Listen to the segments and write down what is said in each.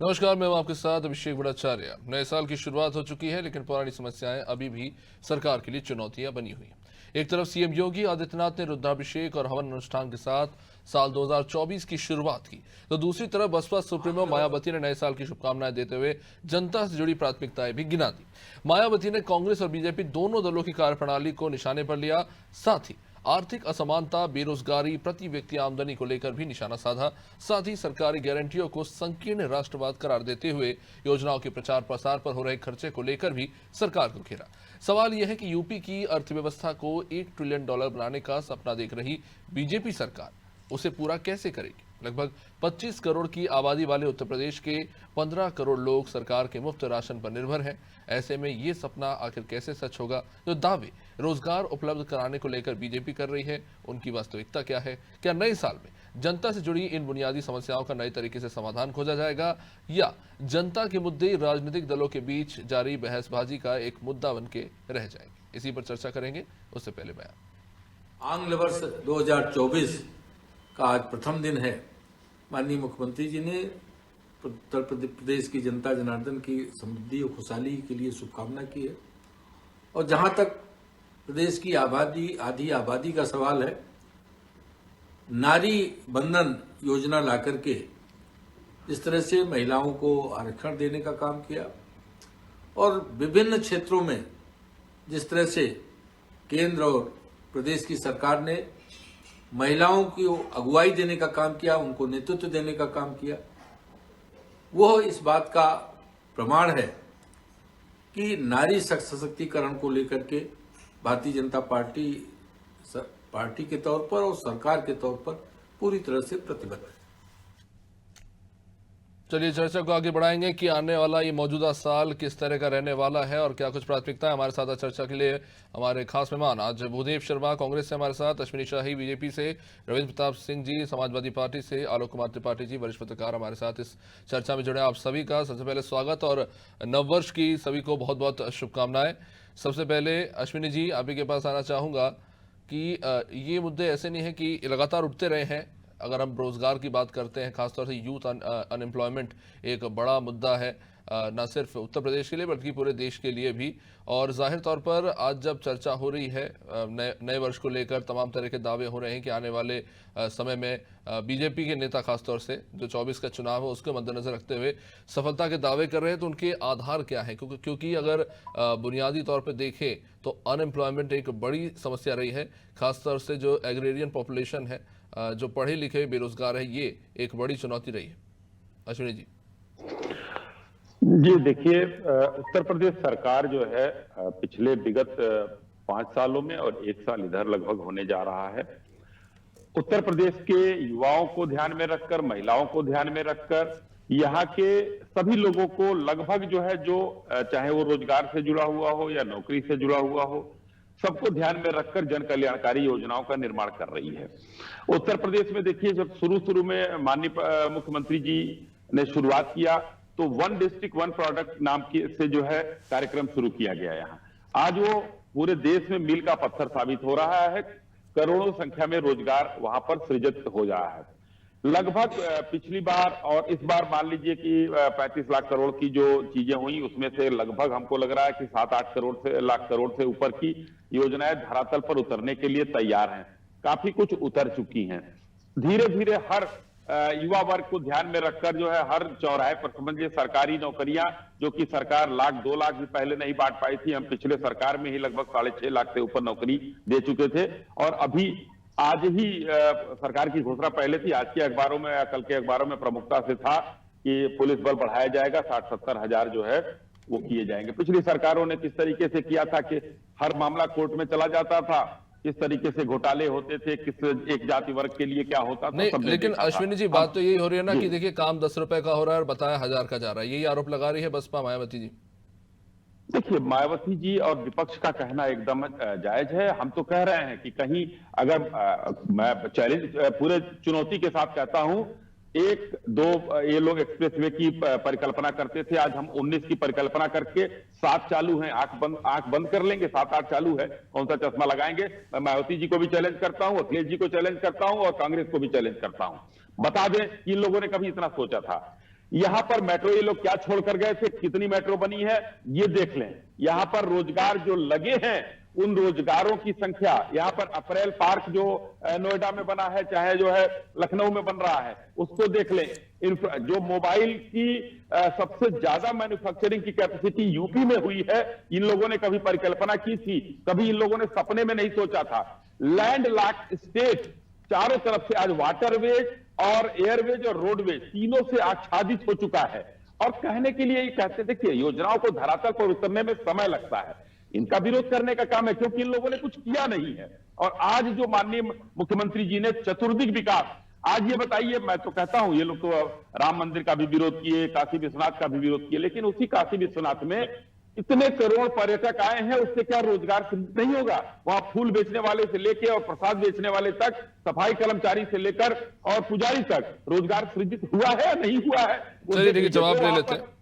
नमस्कार, मैं हूं आपके साथ अभिषेक भट्टाचार्य। नए साल की शुरुआत हो चुकी है, लेकिन पुरानी समस्याएं अभी भी सरकार के लिए चुनौतियां बनी हुई हैं। एक तरफ सीएम योगी आदित्यनाथ ने रुद्राभिषेक और हवन अनुष्ठान के साथ साल 2024 की शुरुआत की, तो दूसरी तरफ बसपा सुप्रीमो मायावती ने नए साल की शुभकामनाएं देते हुए जनता से जुड़ी प्राथमिकताएं भी गिना दी। मायावती ने कांग्रेस और बीजेपी दोनों दलों की कार्यप्रणाली को निशाने पर लिया, साथ ही आर्थिक असमानता, बेरोजगारी, प्रति व्यक्ति आमदनी को लेकर भी निशाना साधा। साथ ही सरकारी गारंटियों को संकीर्ण राष्ट्रवाद करार देते हुए योजनाओं के प्रचार प्रसार पर हो रहे खर्चे को लेकर भी सरकार को घेरा। सवाल यह है कि यूपी की अर्थव्यवस्था को $1 ट्रिलियन बनाने का सपना देख रही बीजेपी सरकार उसे पूरा कैसे करेगी। लगभग 25 करोड़ की आबादी वाले उत्तर प्रदेश के 15 करोड़ लोग सरकार के मुफ्त राशन पर निर्भर हैं। ऐसे में ये सपना आखिर कैसे सच होगा? जो दावे रोजगार उपलब्ध कराने को लेकर बीजेपी कर रही है, उनकी वास्तविकता क्या है? क्या नए साल में जनता से जुड़ी इन बुनियादी समस्याओं का नए तरीके से समाधान खोजा जाएगा, या जनता के मुद्दे राजनीतिक दलों के बीच जारी बहसबाजी का एक मुद्दा बन के रह जाएंगे? इसी पर चर्चा करेंगे। उससे पहले बयान। आंग्ल वर्ष 2024 का आज प्रथम दिन है। माननीय मुख्यमंत्री जी ने उत्तर प्रदेश की जनता जनार्दन की समृद्धि और खुशहाली के लिए शुभकामना की है। और जहां तक प्रदेश की आधी आबादी का सवाल है, नारी बंधन योजना लाकर के इस तरह से महिलाओं को आरक्षण देने का काम किया, और विभिन्न क्षेत्रों में जिस तरह से केंद्र और प्रदेश की सरकार ने महिलाओं की अगुवाई देने का काम किया, उनको नेतृत्व देने का काम किया, वह इस बात का प्रमाण है कि नारी सशक्तिकरण को लेकर के भारतीय जनता पार्टी के तौर पर और सरकार के तौर पर पूरी तरह से प्रतिबद्ध है। चलिए चर्चा को आगे बढ़ाएंगे कि आने वाला ये मौजूदा साल किस तरह का रहने वाला है और क्या कुछ प्राथमिकता है। हमारे साथ चर्चा के लिए हमारे खास मेहमान आज भूदेव शर्मा कांग्रेस से हमारे साथ, अश्विनी शाही बीजेपी से, रविंद्र प्रताप सिंह जी समाजवादी पार्टी से, आलोक कुमार त्रिपाठी जी वरिष्ठ पत्रकार हमारे साथ इस चर्चा में जुड़े। आप सभी का सबसे पहले स्वागत और नववर्ष की सभी को बहुत बहुत शुभकामनाएं। सबसे पहले अश्विनी जी, आप ही के पास आना चाहूंगा कि ये मुद्दे ऐसे नहीं है कि लगातार उठते रहे हैं। अगर हम रोजगार की बात करते हैं, खासतौर से यूथ अनएम्प्लॉयमेंट एक बड़ा मुद्दा है, न सिर्फ उत्तर प्रदेश के लिए बल्कि पूरे देश के लिए भी। और जाहिर तौर पर आज जब चर्चा हो रही है नए वर्ष को लेकर, तमाम तरह के दावे हो रहे हैं कि आने वाले समय में बीजेपी के नेता खासतौर से जो 24 का चुनाव है उसके मद्देनजर रखते हुए सफलता के दावे कर रहे हैं, तो उनके आधार क्या है? क्योंकि अगर बुनियादी तौर पर देखें तो अनएम्प्लॉयमेंट एक बड़ी समस्या रही है, खासतौर से जो एग्रेरियन पॉपुलेशन है, जो पढ़े लिखे बेरोजगार है, ये एक बड़ी चुनौती रही है। अश्विनी जी। जी देखिए, उत्तर प्रदेश सरकार जो है पिछले विगत 5 सालों में और 1 साल इधर लगभग होने जा रहा है, उत्तर प्रदेश के युवाओं को ध्यान में रखकर, महिलाओं को ध्यान में रखकर, यहाँ के सभी लोगों को लगभग जो है, जो चाहे वो रोजगार से जुड़ा हुआ हो या नौकरी से जुड़ा हुआ हो, सबको ध्यान में रखकर जन कल्याणकारी योजनाओं का निर्माण कर रही है। उत्तर प्रदेश में देखिए, जब शुरू में माननीय मुख्यमंत्री जी ने शुरुआत किया तो 1 डिस्ट्रिक्ट 1 प्रोडक्ट नाम से जो है कार्यक्रम शुरू किया गया। यहाँ आज वो पूरे देश में मील का पत्थर साबित हो रहा है। करोड़ों संख्या में रोजगार वहां पर सृजित हो रहा है। लगभग पिछली बार और इस बार मान लीजिए कि 35 लाख करोड़ की जो चीजें हुई, उसमें से लगभग हमको लग रहा है कि 7-8 लाख करोड़ से ऊपर की योजनाएं धरातल पर उतरने के लिए तैयार हैं। काफी कुछ उतर चुकी हैं। धीरे धीरे हर युवा वर्ग को ध्यान में रखकर जो है हर चौराहे पर समझिए सरकारी नौकरियां, जो कि सरकार 1-2 लाख भी पहले नहीं बांट पाई थी, हम पिछले सरकार में ही लगभग 6.5 लाख से ऊपर नौकरी दे चुके थे। और अभी आज ही सरकार की घोषणा पहले थी, आज के अखबारों में, कल के अखबारों में प्रमुखता से था कि पुलिस बल बढ़ाया जाएगा, 60-70 हजार जो है वो किए जाएंगे। पिछली सरकारों ने किस तरीके से किया था कि हर मामला कोर्ट में चला जाता था, किस तरीके से घोटाले होते थे, किस एक जाति वर्ग के लिए क्या होता था। नहीं, लेकिन अश्विनी जी बात तो यही हो रही है ना कि देखिए काम 10 रुपए का हो रहा है और बताया 1000 का जा रहा है, यही आरोप लगा रही है बसपा मायावती जी। देखिए, मायावती जी और विपक्ष का कहना एकदम जायज है। हम तो कह रहे हैं कि कहीं अगर मैं चैलेंज पूरे चुनौती के साथ कहता हूं, 1-2 ये लोग एक्सप्रेसवे की परिकल्पना करते थे, आज हम 19 की परिकल्पना करके 7 चालू हैं, आंख बंद कर लेंगे, 7-8 चालू है, कौन सा चश्मा लगाएंगे? मैं मायावती जी को भी चैलेंज करता हूं, अखिलेश जी को चैलेंज करता हूं और कांग्रेस को भी चैलेंज करता हूं। बता दें कि इन लोगों ने कभी इतना सोचा था? यहां पर मेट्रो ये लोग क्या छोड़कर गए थे, कितनी मेट्रो बनी है ये देख लें। यहां पर रोजगार जो लगे हैं उन रोजगारों की संख्या, यहां पर अप्रैल पार्क जो नोएडा में बना है, चाहे जो है लखनऊ में बन रहा है, उसको देख लें। जो मोबाइल की सबसे ज्यादा मैन्युफैक्चरिंग की कैपेसिटी यूपी में हुई है, इन लोगों ने कभी परिकल्पना की थी? कभी इन लोगों ने सपने में नहीं सोचा था। लैंड लॉक्ड स्टेट, चारों तरफ से आज वाटरवेज और एयरवेज और रोडवेज तीनों से आच्छादित हो चुका है। और कहने के लिए ये कहते थे कि योजनाओं को धरातल पर उतरने में समय लगता है। इनका विरोध करने का काम है क्योंकि इन लोगों ने कुछ किया नहीं है। और आज जो माननीय मुख्यमंत्री जी ने चतुर्दिक विकास, आज ये बताइए, मैं तो कहता हूं ये लोग तो राम मंदिर का भी विरोध किए, काशी विश्वनाथ का भी विरोध किए, लेकिन उसी काशी विश्वनाथ में इतने करोड़ पर्यटक आए हैं, उससे क्या रोजगार सृजित नहीं होगा? वहां फूल बेचने वाले से लेके और प्रसाद बेचने वाले तक, सफाई कर्मचारी से लेकर और पुजारी तक रोजगार सृजित हुआ है या नहीं हुआ है? चलिए ठीक है, जवाब ले लेते हैं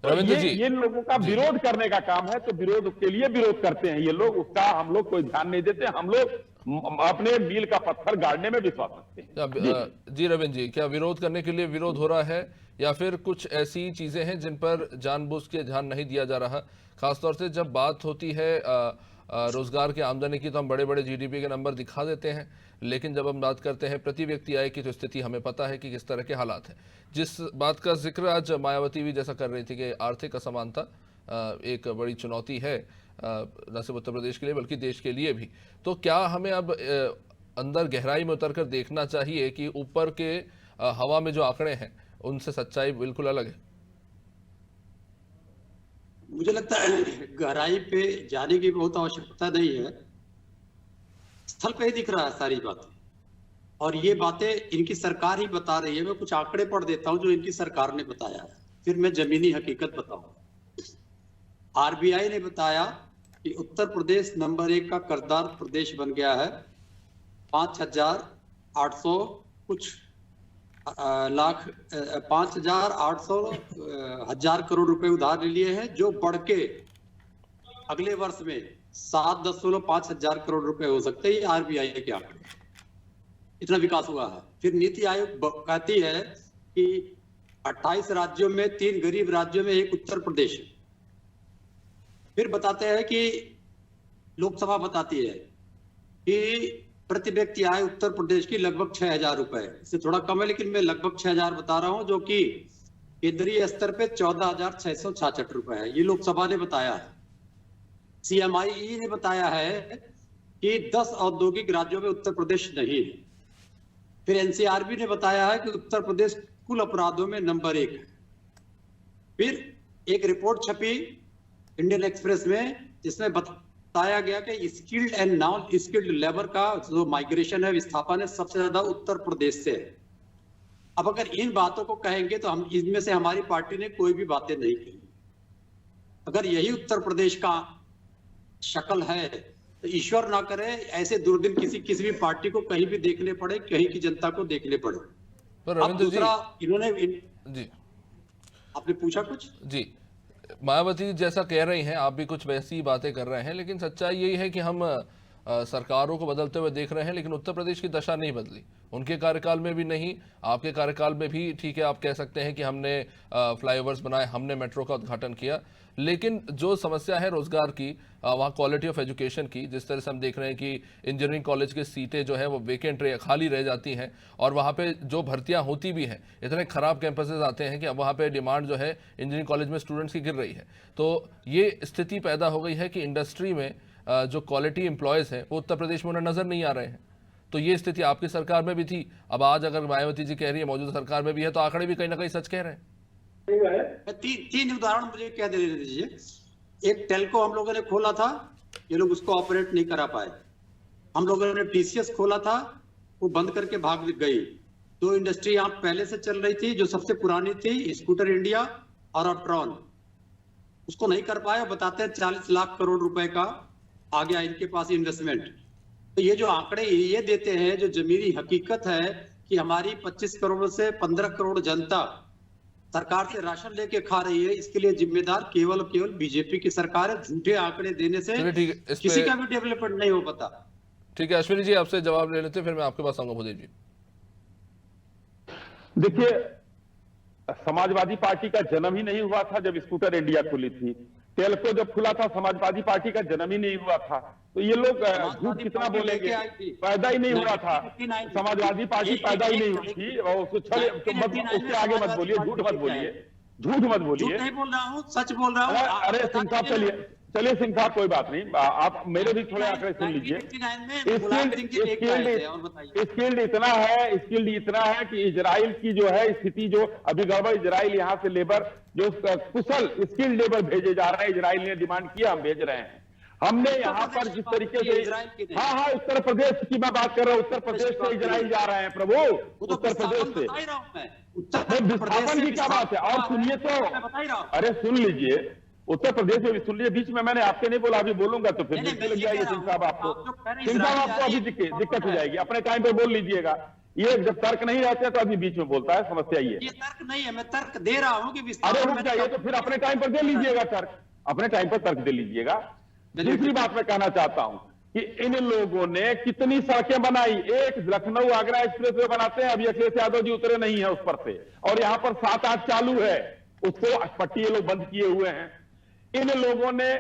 रविंद्र जी। ये लोगों का विरोध करने का काम है, तो विरोध के लिए विरोध करते हैं ये लोग, उसका हम लोग कोई ध्यान नहीं देते। हम लोग अपने मील का पत्थर गाड़ने में विश्वास रखते हैं। जी रविंद्र जी, क्या विरोध करने के लिए विरोध हो रहा है या फिर कुछ ऐसी चीजें हैं जिन पर जानबूझ के ध्यान नहीं दिया जा रहा? खासतौर से जब बात होती है रोजगार के आमदनी की, तो हम बड़े बड़े जीडीपी के नंबर दिखा देते हैं, लेकिन जब हम बात करते हैं प्रति व्यक्ति आय की, तो स्थिति हमें पता है कि किस तरह के हालात हैं। जिस बात का जिक्र आज मायावती भी जैसा कर रही थी कि आर्थिक असमानता एक बड़ी चुनौती है न सिर्फ उत्तर प्रदेश के लिए बल्कि देश के लिए भी। तो क्या हमें अब अंदर गहराई में उतर कर देखना चाहिए कि ऊपर के हवा में जो आंकड़े हैं उनसे सच्चाई बिल्कुल अलग है? मुझे लगता है गहराई पे जाने की बहुत आवश्यकता नहीं है, स्थल पे ही दिख रहा है सारी बातें, और ये बातें इनकी सरकार ही बता रही है। मैं कुछ आंकड़े पढ़ देता हूं जो इनकी सरकार ने बताया है, फिर मैं जमीनी हकीकत बताऊंगा। आरबीआई ने बताया कि उत्तर प्रदेश नंबर 1 का कर्जदार प्रदेश बन गया है। 5,800 कुछ लाख 5,800 हजार करोड़ रुपए उधार ले लिए हैं, जो बढ़ के अगले वर्ष में 7.5 हजार करोड़ रुपए हो सकते हैं। ये आरबीआई के आंकड़े, इतना विकास हुआ है। फिर नीति आयोग कहती है कि 28 राज्यों में 3 गरीब राज्यों में एक उत्तर प्रदेश है। फिर बताते हैं कि लोकसभा बताती है कि प्रति व्यक्ति आय उत्तर प्रदेश की लगभग 6,000 रुपए, इससे थोड़ा कम है लेकिन मैं लगभग 6,000 बता रहा हूं, जो कि केंद्रीय स्तर पे 14,666 रुपए है। ये लोकसभा ने बताया है। CMIE ने बताया है कि 10 औद्योगिक राज्यों में उत्तर प्रदेश नहीं है। फिर NCRB ने बताया है कि उत्तर प्रदेश कुल अपराधों में नंबर 1 है। फिर एक रिपोर्ट छपी इंडियन एक्सप्रेस में, जिसमें बताया गया कि skilled and non skilled labour का जो माइग्रेशन है, विस्थापन है, सबसे ज्यादा उत्तर प्रदेश से है। अब अगर इन बातों को कहेंगे तो हम इनमें से हमारी पार्टी ने कोई भी बातें नहीं की। अगर यही उत्तर प्रदेश का शक्ल है तो ईश्वर ना करे ऐसे दुर्दिन किसी भी पार्टी को कहीं भी देखने पड़े, कहीं की जनता को देखने पड़े। अब दूसरा, इन्होंने जी आपने पूछा कुछ? जी, मायावती जैसा कह रही हैं, आप भी कुछ वैसी बातें कर रहे हैं, लेकिन सच्चाई यही है कि हम सरकारों को बदलते हुए देख रहे हैं, लेकिन उत्तर प्रदेश की दशा नहीं बदली। उनके कार्यकाल में भी नहीं, आपके कार्यकाल में भी ठीक है, आप कह सकते हैं कि हमने फ्लाईओवर्स बनाए, हमने मेट्रो का उद्घाटन किया, लेकिन जो समस्या है रोजगार की, वहाँ क्वालिटी ऑफ एजुकेशन की, जिस तरह से हम देख रहे हैं कि इंजीनियरिंग कॉलेज की सीटें जो है वो वेकेंट खाली रह जाती हैं, और वहाँ पे जो भर्तियाँ होती भी हैं, इतने खराब कैंपसेस आते हैं कि अब वहाँ पे डिमांड जो है इंजीनियरिंग कॉलेज में स्टूडेंट्स की गिर रही है। तो ये स्थिति पैदा हो गई है कि इंडस्ट्री में जो क्वालिटी एम्प्लॉयज़ हैं वो उत्तर प्रदेश में उन्हें नजर नहीं आ रहे हैं। तो ये स्थिति आपकी सरकार में भी थी, अब आज अगर मायावती जी कह रही है मौजूदा सरकार में भी है, तो आंकड़े भी कहीं ना कहीं सच कह रहे हैं। तीन उदाहरण मुझे क्या दे दीजिए। एक टेल्को हम लोगों ने खोला था, ये लोग उसको ऑपरेट नहीं करा पाए। हम लोगों ने TCS खोला था, वो बंद करके भाग गई। 2 इंडस्ट्री यहाँ पहले से चल रही थी, जो सबसे पुरानी थी, स्कूटर इंडिया और ऑप्ट्रॉन, उसको नहीं कर पाए। बताते हैं 40 लाख करोड़ रुपए का आ गया इनके पास इन्वेस्टमेंट। तो ये जो आंकड़े ये देते हैं, जो जमीनी हकीकत है कि हमारी 25 करोड़ से 15 करोड़ जनता सरकार से राशन लेके खा रही है, इसके लिए जिम्मेदार केवल बीजेपी की सरकार है। झूठे आंकड़े देने से किसी का भी डेवलपमेंट नहीं हो पाता। ठीक है, अश्विनी जी आपसे जवाब ले लेते, फिर मैं आपके पास आऊंगा। भूदेव जी देखिए, समाजवादी पार्टी का जन्म ही नहीं हुआ था जब स्कूटर इंडिया खुली थी। टेल्को जब खुला था समाजवादी पार्टी का जन्म ही नहीं हुआ था। तो ये लोग झूठ कितना बोलेंगे, पैदा ही नहीं हुआ था समाजवादी पार्टी, पैदा ही नहीं हुई थी। और उसके आगे मत बोलिए, झूठ मत बोलिए, झूठ मत बोलिए। नहीं बोल रहा हूँ, सच बोल रहा हूँ। अरे सिंह साहब चलिए सिंह साहब कोई बात नहीं, आप मेरे भी थोड़े आंकड़े सुन लीजिए। स्किल्ड इतना है कि इजराइल की जो है स्थिति, जो अभी गड़बड़, इजराइल यहाँ से लेबर जो कुशल स्किल्ड लेबर भेजे जा रहे हैं, इजराइल ने डिमांड किया, हम भेज रहे हैं। हमने यहाँ पर जिस तरीके से, हाँ उत्तर प्रदेश की मैं बात कर रहा हूँ, उत्तर प्रदेश से इजराइल जा रहे हैं प्रभु, उत्तर प्रदेश से। विस्थापन की क्या बात है? और सुनिए तो, अरे सुन लीजिए, उत्तर प्रदेश में भी सुन लीजिए। बीच में मैंने आपके नहीं बोला, अभी बोलूंगा तो फिर लग जाएगी सिंह साहब आपको, सिंह साहब आपको अभी दिक्कत हो जाएगी। अपने टाइम पे बोल लीजिएगा। ये जब तर्क नहीं रहते तो अभी बीच में बोलता है, समस्या ये तर्क नहीं है, मैं तर्क दे रहा हूँ कि अरे रुक जाइए, तो फिर अपने टाइम पर दे लीजिएगा तर्क, अपने टाइम पर तर्क दे लीजिएगा। दूसरी बात मैं कहना चाहता हूं कि इन लोगों ने कितनी सड़कें बनाई। एक लखनऊ आगरा एक्सप्रेस वे बनाते हैं, अभी अखिलेश यादव जी उतरे नहीं है उस पर से, और यहां पर 7-8 चालू है, उसको पट्टी ये लोग बंद किए हुए हैं। इन लोगों ने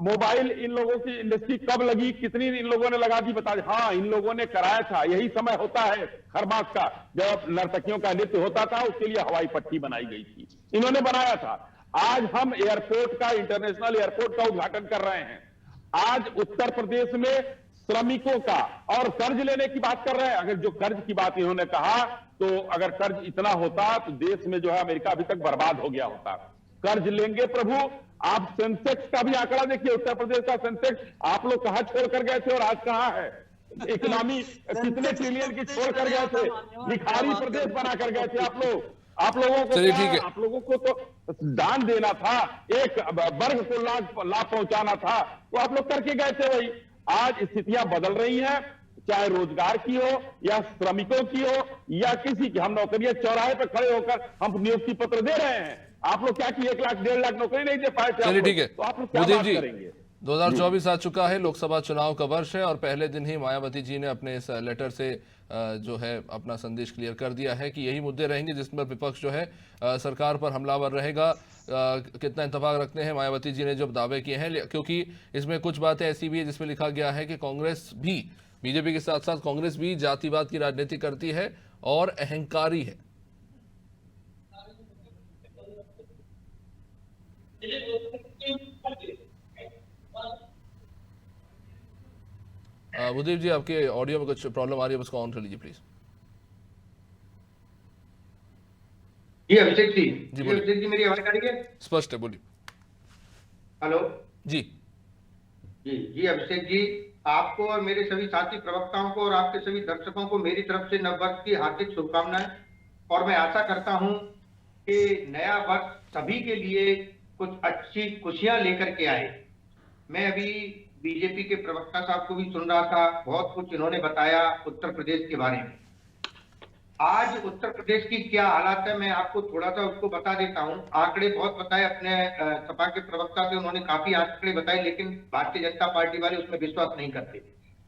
मोबाइल, इन लोगों की इंडस्ट्री कब लगी, कितनी इन लोगों ने लगा दी बता। हाँ, इन लोगों ने कराया था, यही समय होता है खरमास का, जब नर्तकियों का नृत्य होता था, उसके लिए हवाई पट्टी बनाई गई थी, इन्होंने बनाया था। आज हम एयरपोर्ट का, इंटरनेशनल एयरपोर्ट का उद्घाटन कर रहे हैं। आज उत्तर प्रदेश में श्रमिकों का, और कर्ज लेने की बात कर रहे हैं। अगर जो कर्ज की बात इन्होंने कहा, तो अगर कर्ज इतना होता तो देश में जो है अमेरिका अभी तक बर्बाद हो गया होता। कर्ज लेंगे प्रभु। आप सेंसेक्स का भी आंकड़ा देखिए, उत्तर प्रदेश का सेंसेक्स आप लोग कहां छोड़ कर गए थे और आज कहां है? इकोनॉमी कितने ट्रिलियन की छोड़ कर गए थे, भिखारी प्रदेश बना कर गए थे आप लोग। आप लोगों को चलिए ठीक है, आप लोगों को तो दान देना था, एक वर्ग को लाभ पहुंचाना था, तो आप लोग करके गए थे वही। आज स्थितियां बदल रही हैं, चाहे रोजगार की हो या श्रमिकों की हो या किसी की। हम नौकरियां चौराहे पर खड़े होकर हम नियुक्ति पत्र दे रहे हैं। आप लोग क्या कि 1 लाख 1.5 लाख नौकरी नहीं दे पाए थे। चलिए ठीक है, तो आप लोग क्या मुदीब बात जी, करेंगे? 2024 आ चुका है, लोकसभा चुनाव का वर्ष है, और पहले दिन ही मायावती जी ने अपने इस लेटर से जो है अपना संदेश क्लियर कर दिया है कि यही मुद्दे रहेंगे जिस पर विपक्ष जो है सरकार पर हमलावर रहेगा। कितना इत्तेफाक रखते हैं मायावती जी ने जब दावे किए हैं, क्योंकि इसमें कुछ बातें ऐसी भी है जिसमें लिखा गया है कि कांग्रेस भी, बीजेपी के साथ साथ कांग्रेस भी जातिवाद की राजनीति करती है और अहंकारी है। मुदीब जी, आपके ऑडियो में कुछ प्रॉब्लम आ रही है, उसको ऑन कर लीजिए प्लीज। जी अभिषेक जी, अभिषेक जी मेरी आवाज आ रही है? स्पष्ट है, बोलिए। हेलो जी जी अभिषेक जी, आपको और मेरे सभी साथी प्रवक्ताओं को और आपके सभी दर्शकों को मेरी तरफ से नववर्ष की हार्दिक शुभकामनाएं। और मैं आशा करता हूं कि नया वर्ष सभी के लिए कुछ अच्छी खुशियां लेकर के आए। मैं अभी बीजेपी के प्रवक्ता साहब को भी सुन रहा था, बहुत कुछ इन्होंने बताया उत्तर प्रदेश के बारे में। आज उत्तर प्रदेश की क्या हालात है, मैं आपको थोड़ा सा उसको बता देता हूं। आंकड़े बहुत बताए अपने सपा के प्रवक्ता से, उन्होंने काफी आंकड़े बताए, लेकिन भारतीय जनता पार्टी वाले उसमें विश्वास नहीं करते।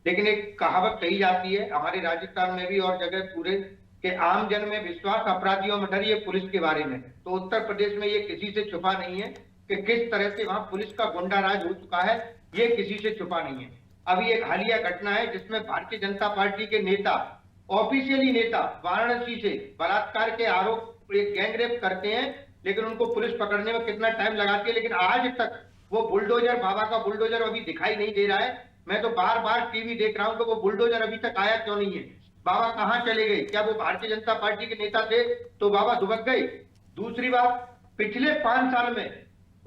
लेकिन एक कहावत कही जाती है हमारे राजस्थान में भी और जगह पूरे, कि आम जन में विश्वास, अपराधियों में डर, ये पुलिस के बारे में। तो उत्तर प्रदेश में ये किसी से छुपा नहीं है कि किस तरह से वहां पुलिस का गुंडा राज हो चुका है, ये किसी से छुपा नहीं है। अभी एक हालिया घटना है जिसमें भारतीय जनता पार्टी के नेता, ऑफिशियली नेता, वाराणसी से बलात्कार के आरोप, एक गैंगरेप करते हैं, लेकिन उनको पुलिस पकड़ने में कितना टाइम लगाती है, लेकिन आज तक वो बुलडोजर, बाबा का बुलडोजर अभी दिखाई नहीं दे रहा है। मैं तो बार बार टीवी देख रहा हूं कि वो बुलडोजर अभी तक आया क्यों नहीं है। बाबा कहां चले गए? क्या वो भारतीय जनता पार्टी के नेता थे तो बाबा दुबक गए? दूसरी बात, पिछले 5 साल में,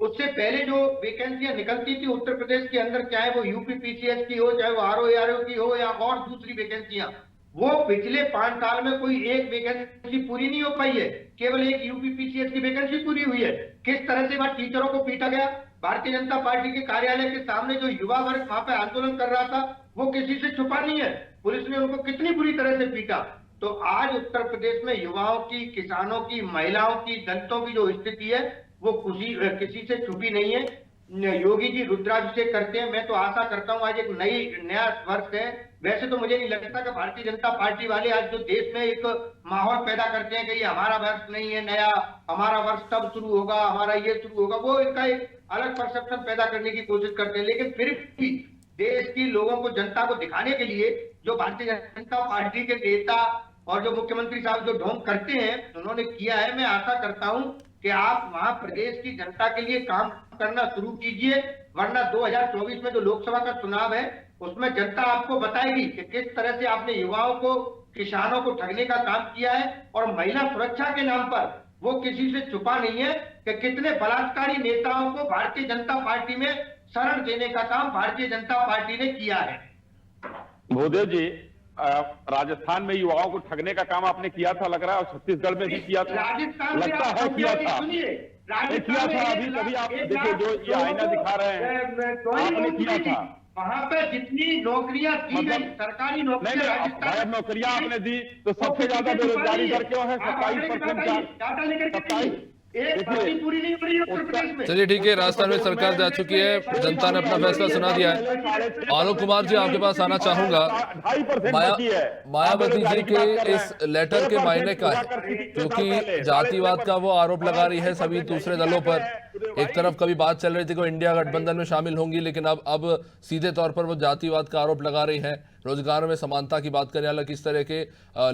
उससे पहले जो वैकेंसियां निकलती थी उत्तर प्रदेश के अंदर, चाहे वो यूपी पीसीएस की हो, चाहे वो आरओ की हो, या और दूसरी वैकेंसियां, वो पिछले 5 साल में कोई एक वैकेंसी पूरी नहीं हो पाई है। केवल एक यूपी पीसीएस की वैकेंसी पूरी हुई है। किस तरह से वहां टीचरों को पीटा गया, भारतीय जनता पार्टी के कार्यालय के सामने जो युवा वर्ग वहां पे आंदोलन कर रहा था, वो किसी से छुपा नहीं है। पुलिस ने उनको कितनी बुरी तरह से पीटा। तो आज उत्तर प्रदेश में युवाओं की, किसानों की, महिलाओं की, दलितों की जो स्थिति है, वो किसी से छुपी नहीं है। योगी जी रुद्राभिषेक करते हैं। मैं तो आशा करता हूं आज एक नया वर्ष है, वैसे तो मुझे नहीं लगता कि भारतीय जनता पार्टी वाले आज जो देश में एक माहौल पैदा करते हैं कि ये हमारा वर्ष नहीं है नया, हमारा वर्ष तब शुरू होगा, हमारा ये शुरू होगा, वो इनका एक अलग परसेप्शन पैदा करने की कोशिश करते हैं। लेकिन फिर भी देश की लोगों को, जनता को दिखाने के लिए जो भारतीय जनता पार्टी के नेता और जो मुख्यमंत्री साहब जो ढोंग करते हैं उन्होंने किया है, मैं आशा करता हूं कि आप वहां प्रदेश की जनता के लिए काम करना शुरू कीजिए, वरना 2024 में जो लोकसभा का चुनाव है उसमें जनता आपको बताएगी कि किस तरह से आपने युवाओं को, किसानों को ठगने का काम किया है। और महिला सुरक्षा के नाम पर वो किसी से छुपा नहीं है कि कितने बलात्कारी नेताओं को भारतीय जनता पार्टी में शरण देने का काम भारतीय जनता पार्टी ने किया है। भूदेव जी, राजस्थान में युवाओं को ठगने का काम आपने किया था लग रहा है, और छत्तीसगढ़ में भी किया था, राजस्थान लगता है किया था, किया था। अभी कभी आप देखिए जो ये आईना दिखा रहे हैं, आपने किया था वहां पे जितनी नौकरियां दी गई, सरकारी नौकरियां राजस्थान नौकरियां आपने दी तो सबसे ज्यादा बेरोजगारी दर क्यों है? 27%। एक बात पूरी नहीं हो रही है उत्तर प्रदेश में। चलिए ठीक है, राजस्थान में सरकार जा चुकी है, जनता ने अपना फैसला सुना दिया है। आलोक कुमार जी, आपके पास आना चाहूंगा। मायावती जी के इस लेटर के मायने का है, क्योंकि जातिवाद का वो आरोप लगा रही है सभी दूसरे दलों पर। एक तरफ कभी बात चल रही थी कि इंडिया गठबंधन में शामिल होंगी, लेकिन अब सीधे तौर पर वो जातिवाद का आरोप लगा रही है। रोजगार में समानता की बात करें, अलग इस तरह के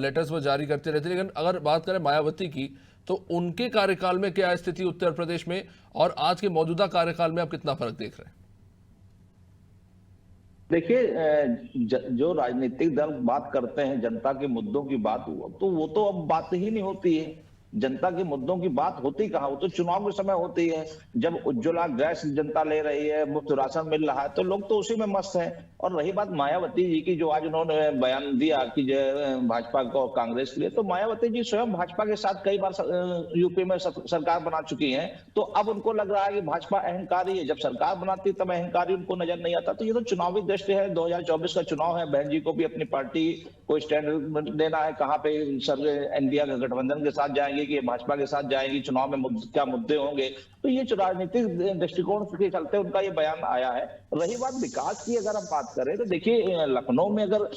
लेटर्स वो जारी करते रहते हैं। लेकिन अगर बात करें मायावती की, तो उनके कार्यकाल में क्या स्थिति उत्तर प्रदेश में और आज के मौजूदा कार्यकाल में आप कितना फर्क देख रहे हैं? देखिए, जो राजनीतिक दल बात करते हैं जनता के मुद्दों की बात, तो वो तो अब बात ही नहीं होती है। जनता के मुद्दों की बात होती कहाँ, वो तो चुनाव के समय होती है। जब उज्ज्वला गैस जनता ले रही है, मुफ्त राशन मिल रहा है, तो लोग तो उसी में मस्त हैं। और रही बात मायावती जी की, जो आज उन्होंने बयान दिया कि भाजपा को और कांग्रेस के लिए, तो मायावती जी स्वयं भाजपा के साथ कई बार यूपी में सरकार बना चुकी हैं। तो अब उनको लग रहा है कि भाजपा अहंकारी है। जब सरकार बनाती तब अहंकारी उनको नजर नहीं आता। तो ये तो चुनावी दृष्टि है, 2024 का चुनाव है, बहन जी को भी अपनी पार्टी को स्टैंड देना है, कहाँ पे इंडिया गठबंधन के साथ जाएंगे कि भाजपा के साथ जाएंगी, चुनाव में क्या मुद्दे होंगे। तो ये राजनीतिक दृष्टिकोण के चलते उनका ये बयान आया है। रही बात विकास की, अगर हम बात करें तो देखिए, लखनऊ में अगर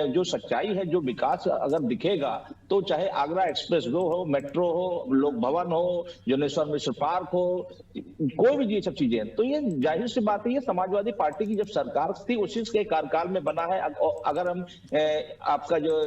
जो सच्चाई है, जो विकास अगर दिखेगा, तो चाहे आगरा एक्सप्रेस वे हो, मेट्रो हो, लोक भवन हो, जनेश्वर मिश्र पार्क हो, कोई भी ये सब चीजें, तो ये जाहिर सी बात है, ये समाजवादी पार्टी की जब सरकार थी उसी के कार्यकाल में बना है। अगर हम आपका जो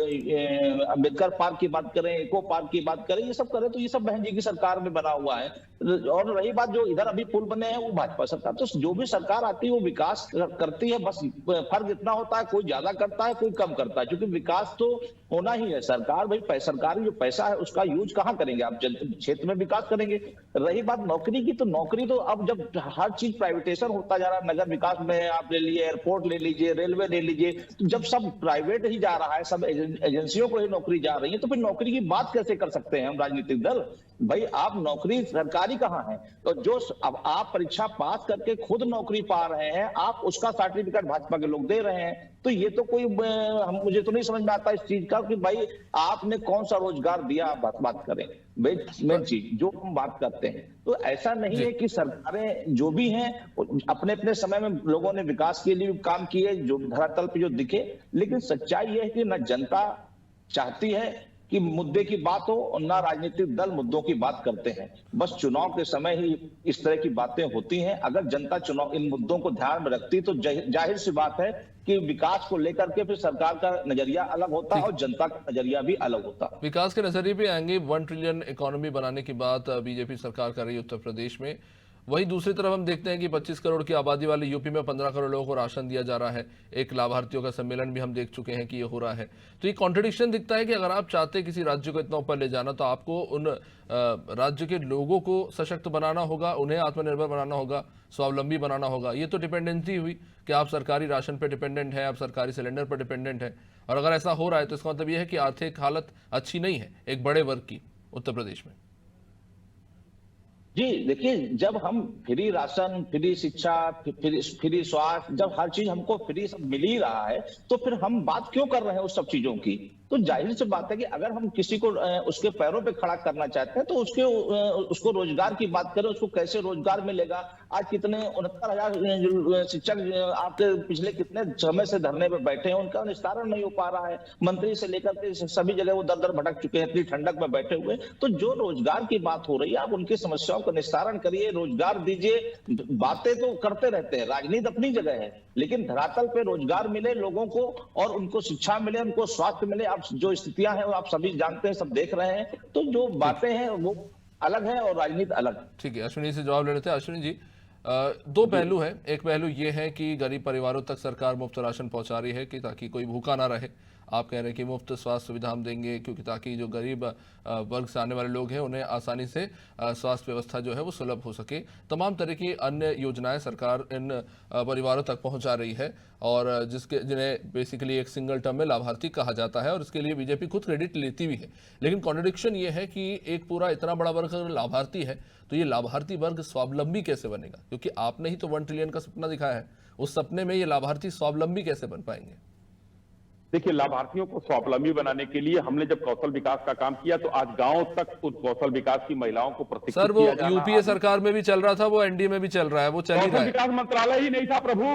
अम्बेडकर पार्क की बात करें, इको पार्क की बात करें, ये सब करें, तो ये सब बहन जी की सरकार में बना हुआ है। और रही बात जो इधर अभी पुल बने हैं, वो भाजपा सरकार। तो जो भी सरकार आती है वो विकास करती है, बस फर्क इतना होता है, कोई ज्यादा करता है, कोई कम करता है, क्योंकि विकास तो होना ही है। सरकार भाई सरकारी जो पैसा है उसका यूज कहाँ करेंगे आप? क्षेत्र में विकास करेंगे। रही बात नौकरी की, तो नौकरी तो अब जब हर चीज प्राइवेटेशन होता जा रहा है, नगर विकास में आप ले लीजिए, एयरपोर्ट ले लीजिए, रेलवे ले लीजिए, तो जब सब प्राइवेट ही जा रहा है, सब एजेंसियों को ही नौकरी जा रही है, तो फिर नौकरी की बात कैसे कर सकते हैं हम राजनीतिक दल? भाई आप नौकरी सरकारी कहाँ है? तो जो अब आप परीक्षा पास करके खुद नौकरी पा रहे हैं, आप उसका सर्टिफिकेट भाजपा के लोग दे रहे हैं। तो ये तो कोई मुझे तो नहीं समझ में आता इस चीज का कि भाई आपने कौन सा रोजगार दिया, आप बात करें। मेन चीज जो हम बात करते हैं, तो ऐसा नहीं है कि सरकारें जो भी हैं अपने अपने समय में लोगों ने विकास के लिए काम किए, जो धरातल पे जो दिखे। लेकिन सच्चाई ये है कि न जनता चाहती है कि मुद्दे की बात हो, और ना राजनीतिक दल मुद्दों की बात करते हैं। बस चुनाव के समय ही इस तरह की बातें होती हैं। अगर जनता चुनाव इन मुद्दों को ध्यान में रखती तो जाहिर सी बात है कि विकास को लेकर के फिर सरकार का नजरिया अलग होता है और जनता का नजरिया भी अलग होता है। विकास के नजरिए पे आएंगे, 1 ट्रिलियन इकोनॉमी बनाने की बात बीजेपी सरकार कर रही है उत्तर प्रदेश में। वहीं दूसरी तरफ हम देखते हैं कि 25 करोड़ की आबादी वाले यूपी में 15 करोड़ लोगों को राशन दिया जा रहा है। एक लाभार्थियों का सम्मेलन भी हम देख चुके हैं कि ये हो रहा है। तो ये कॉन्ट्रडिक्शन दिखता है कि अगर आप चाहते हैं किसी राज्य को इतना ऊपर ले जाना, तो आपको उन राज्य के लोगों को सशक्त बनाना होगा, उन्हें आत्मनिर्भर बनाना होगा, स्वावलंबी बनाना होगा। ये तो डिपेंडेंसी हुई कि आप सरकारी राशन पर डिपेंडेंट है, आप सरकारी सिलेंडर पर डिपेंडेंट है। और अगर ऐसा हो रहा है तो इसका मतलब यह है कि आर्थिक हालत अच्छी नहीं है एक बड़े वर्ग की उत्तर प्रदेश में। जी देखिए, जब हम फ्री राशन, फ्री शिक्षा, फ्री स्वास्थ्य, जब हर चीज हमको फ्री सब मिल ही रहा है, तो फिर हम बात क्यों कर रहे हैं उस सब चीजों की? तो जाहिर सी बात है कि अगर हम किसी को उसके पैरों पे खड़ा करना चाहते हैं तो उसको रोजगार की बात करें, उसको कैसे रोजगार मिलेगा। आज कितने 69,000 शिक्षक आपके पिछले कितने समय से धरने पे बैठे हैं, उनका निस्तारण नहीं हो पा रहा है। मंत्री से लेकर के सभी जगह वो दर दर भटक चुके हैं, इतनी ठंडक में बैठे हुए। तो जो रोजगार की बात हो रही है, आप उनकी समस्याओं का निस्तारण करिए, रोजगार दीजिए। बातें तो करते रहते हैं, राजनीति अपनी जगह है, लेकिन धरातल पे रोजगार मिले लोगों को और उनको शिक्षा मिले, उनको स्वास्थ्य मिले। आप जो स्थितियां हैं वो आप सभी जानते हैं, सब देख रहे हैं। तो जो बातें हैं वो अलग है और राजनीति अलग है। ठीक है, अश्विनी से जवाब ले लेते हैं। अश्विनी जी, दो पहलू है। एक पहलू ये है कि गरीब परिवारों तक सरकार मुफ्त राशन पहुंचा रही है कि ताकि कोई भूखा ना रहे। आप कह रहे हैं कि मुफ्त स्वास्थ्य सुविधा हम देंगे, क्योंकि ताकि जो गरीब वर्ग से आने वाले लोग हैं उन्हें आसानी से स्वास्थ्य व्यवस्था जो है वो सुलभ हो सके। तमाम तरह की अन्य योजनाएं सरकार इन परिवारों तक पहुंचा रही है, और जिन्हें बेसिकली एक सिंगल टर्म में लाभार्थी कहा जाता है, और इसके लिए बीजेपी खुद क्रेडिट लेती भी है। लेकिन कॉन्ट्रडिक्शन ये है कि एक पूरा इतना बड़ा वर्ग अगर लाभार्थी है तो ये लाभार्थी वर्ग स्वावलंबी कैसे बनेगा? क्योंकि आपने ही तो 1 ट्रिलियन का सपना दिखाया है, उस सपने में ये लाभार्थी स्वावलंबी कैसे बन पाएंगे? देखिए, लाभार्थियों को स्वावलंबी बनाने के लिए हमने जब कौशल विकास का काम किया तो आज गांव तक उस कौशल विकास की महिलाओं को प्रशिक्षित सर, वो किया जाना। यूपीए सरकार में भी चल रहा था, वो एनडीए में भी चल रहा है, वो चल ही रहा कौशल है। विकास मंत्रालय ही नहीं था प्रभु,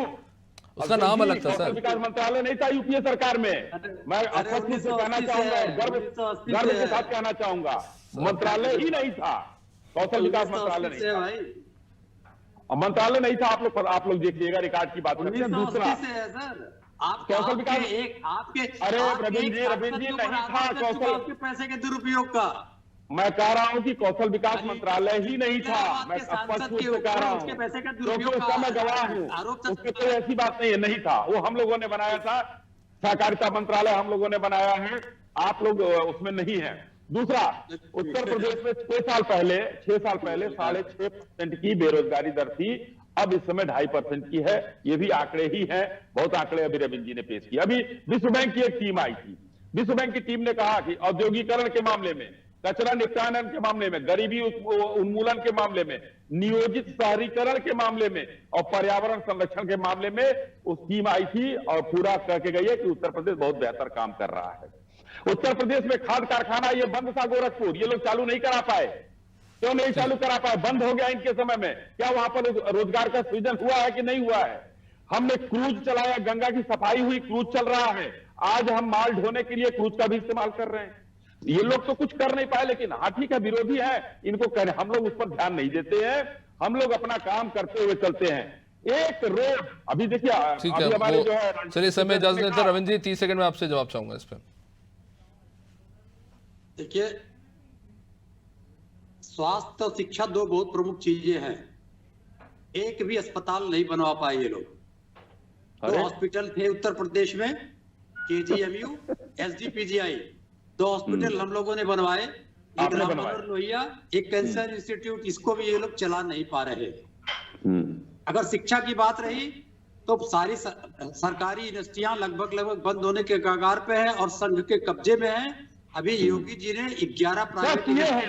उसका नाम अलग था कौशल सर। विकास मंत्रालय नहीं था यूपीए सरकार में। मैं स्पष्ट रूप से कहना चाहूंगा, गर्व के साथ कहना चाहूंगा, मंत्रालय ही नहीं था, कौशल विकास मंत्रालय नहीं था, मंत्रालय नहीं था। आप लोग देखिएगा, रिकॉर्ड की बात करते हैं। दूसरा, कौशल विकास अरे रविंद्र जी नहीं था कौशल, पैसे के दुरुपयोग का। मैं कह रहा हूं कि कौशल विकास मंत्रालय ही नहीं था। मैं स्पष्ट रूप से कह रहा हूं, क्योंकि उसका मैं गवाह हूं, उसमें कोई ऐसी बात नहीं था। वो हम लोगों ने बनाया था, सहकारिता मंत्रालय हम लोगों ने बनाया है, आप लोग उसमें नहीं है। दूसरा, उत्तर प्रदेश में 6 साल पहले 6.5% की बेरोजगारी दर थी, अब इस समय 2.5% की है। ये भी आंकड़े ही हैं, बहुत आंकड़े अभी रविंद्र जी ने पेश किए। अभी विश्व बैंक की एक टीम आई थी, विश्व बैंक की टीम ने कहा कि औद्योगिकरण के मामले में, कचरा निपटान के मामले में, गरीबी उन्मूलन के मामले में, नियोजित शहरीकरण के मामले में और पर्यावरण संरक्षण के मामले में उस टीम आई थी और पूरा करके गई है कि उत्तर प्रदेश बहुत बेहतर काम कर रहा है। उत्तर प्रदेश में खाद कारखाना ये बंद था गोरखपुर, ये लोग चालू नहीं करा पाए। क्यों नहीं चालू करा पाए? बंद हो गया इनके समय में। क्या वहां पर रोजगार का सृजन हुआ है कि नहीं हुआ है? हमने क्रूज चलाया, गंगा की सफाई हुई, क्रूज चल रहा है। आज हम माल ढोने के लिए क्रूज का भी इस्तेमाल कर रहे हैं। ये लोग तो कुछ कर नहीं पाए, लेकिन हाँ ठीक है, विरोधी है, इनको करें, हम लोग उस पर ध्यान नहीं देते हैं, हम लोग अपना काम करते हुए चलते हैं। एक रोड अभी देखिए, अभी हमारे जो है, चलिए समय इजाजत देते हैं। रविंद्र जी 30 सेकंड में आपसे जवाब चाहूंगा इस पर। देखिए, स्वास्थ्य और शिक्षा दो बहुत प्रमुख चीजें हैं। एक भी अस्पताल नहीं बनवा पाए ये लोग। दो हॉस्पिटल थे उत्तर प्रदेश में, केजीएमयू, एसजीपीजीआई, 2 हॉस्पिटल हम लोगों ने बनवाए, एक रामनगर लोहिया, एक कैंसर इंस्टीट्यूट, इसको भी ये लोग चला नहीं पा रहे। अगर शिक्षा की बात रही तो सारी सरकारी यूनिवर्सिटियां लगभग बंद होने के कगार पे है और संघ के कब्जे में है। अभी योगी जी ने 11 प्राइवेट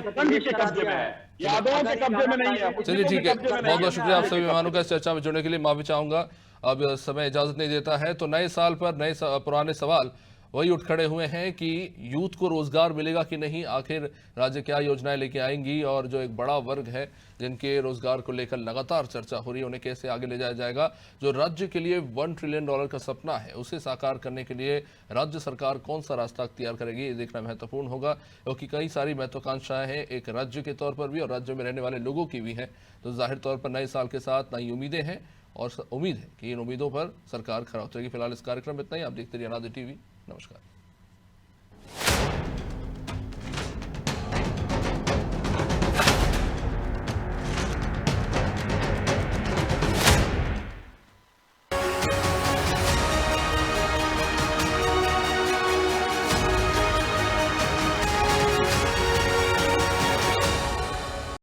संघ के कब्जे में है, यादवों के कब्जे में नहीं है। चलिए ठीक है, बहुत बहुत शुक्रिया आप सभी मेहमानों का इस चर्चा में जुड़ने के लिए। माफी चाहूंगा, अब समय इजाजत नहीं देता है, तो नए साल पर पुराने सवाल वही उठ खड़े हुए हैं कि यूथ को रोजगार मिलेगा कि नहीं, आखिर राज्य क्या योजनाएं लेके आएंगी, और जो एक बड़ा वर्ग है जिनके रोजगार को लेकर लगातार चर्चा हो रही है, उन्हें कैसे आगे ले जाया जाएगा। जो राज्य के लिए $1 ट्रिलियन का सपना है, उसे साकार करने के लिए राज्य सरकार कौन सा रास्ता अख्तियार करेगी, ये देखना महत्वपूर्ण होगा, क्योंकि कई सारी महत्वाकांक्षाएं हैं, एक राज्य के तौर पर भी और राज्य में रहने वाले लोगों की भी हैं। तो जाहिर तौर पर नए साल के साथ नई उम्मीदें हैं, और उम्मीद है कि इन उम्मीदों पर सरकार खरा उतरेगी। फिलहाल इस कार्यक्रम में इतना ही। आप देखते रहिए अनादि टीवी। नमस्कार।